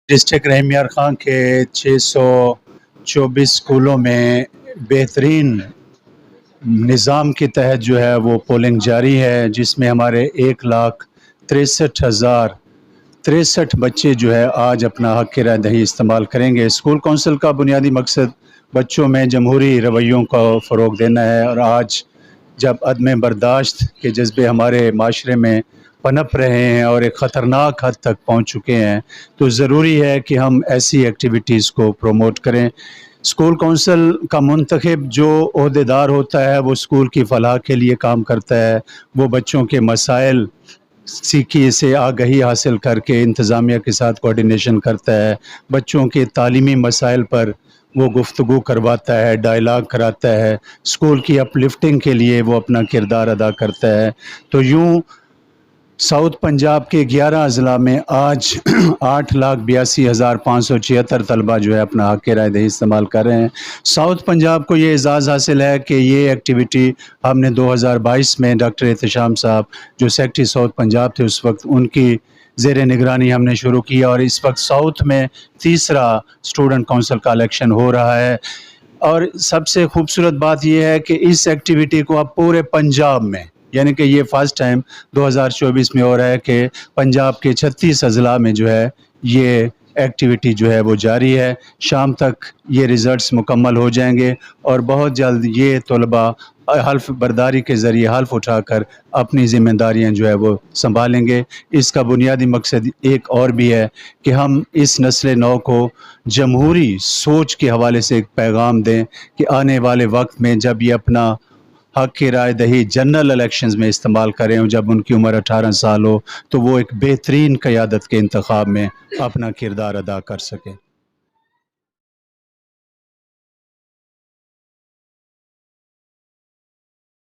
District رحمیار Khan کے 624 اسکولوں میں بہترین نظام کے تحت جو ہے وہ پولنگ جاری ہے، جس میں ہمارے 1,63,063 بچے جو ہے آج اپنا حق رائے دہی استعمال کریں گے۔ اسکول کونسل کا بنیادی مقصد بچوں میں جمہوری رویوں کو فروغ دینا ہے، اور آج جب عدم برداشت کے جذبے ہمارے معاشرے میں پنپ رہے ہیں اور ایک خطرناک حد تک پہنچ چکے ہیں، تو ضروری ہے کہ ہم ایسی ایکٹیویٹیز کو پروموٹ کریں۔ اسکول کونسل کا منتخب جو عہدیدار ہوتا ہے وہ اسکول کی فلاح کے لیے کام کرتا ہے، وہ بچوں کے مسائل سیکھی سے آگہی حاصل کر کے انتظامیہ کے ساتھ کوارڈینیشن کرتا ہے، بچوں کے تعلیمی مسائل پر وہ گفتگو کرواتا ہے، ڈائلاگ کراتا ہے، اسکول کی اپ لفٹنگ کے لیے وہ اپنا کردار ادا کرتا ہے۔ تو یوں ساؤتھ پنجاب کے 11 اضلاع میں آج 8,82,576 طلبہ جو ہے اپنا حق رائے دہی استعمال کر رہے ہیں۔ ساؤتھ پنجاب کو یہ اعزاز حاصل ہے کہ یہ ایکٹیویٹی ہم نے 2022 میں ڈاکٹر احتشام صاحب جو سیکٹری ساؤتھ پنجاب تھے اس وقت، ان کی زیر نگرانی ہم نے شروع کی، اور اس وقت ساؤتھ میں تیسرا اسٹوڈنٹ کونسل کا الیکشن ہو رہا ہے۔ اور سب سے خوبصورت بات یہ ہے کہ اس ایکٹیویٹی کو اب پورے پنجاب میں، یعنی کہ یہ فرسٹ ٹائم 2024 میں ہو رہا ہے کہ پنجاب کے 36 اضلاع میں جو ہے یہ ایکٹیویٹی جو ہے وہ جاری ہے۔ شام تک یہ ریزلٹس مکمل ہو جائیں گے، اور بہت جلد یہ طلباء حلف برداری کے ذریعے حلف اٹھا کر اپنی ذمہ داریاں جو ہے وہ سنبھالیں گے۔ اس کا بنیادی مقصد ایک اور بھی ہے کہ ہم اس نسل نو کو جمہوری سوچ کے حوالے سے ایک پیغام دیں کہ آنے والے وقت میں جب یہ اپنا حق کی رائے دہی جنرل الیکشنز میں استعمال کریں، اور جب ان کی عمر 18 سال ہو تو وہ ایک بہترین قیادت کے انتخاب میں اپنا کردار ادا کر سکیں۔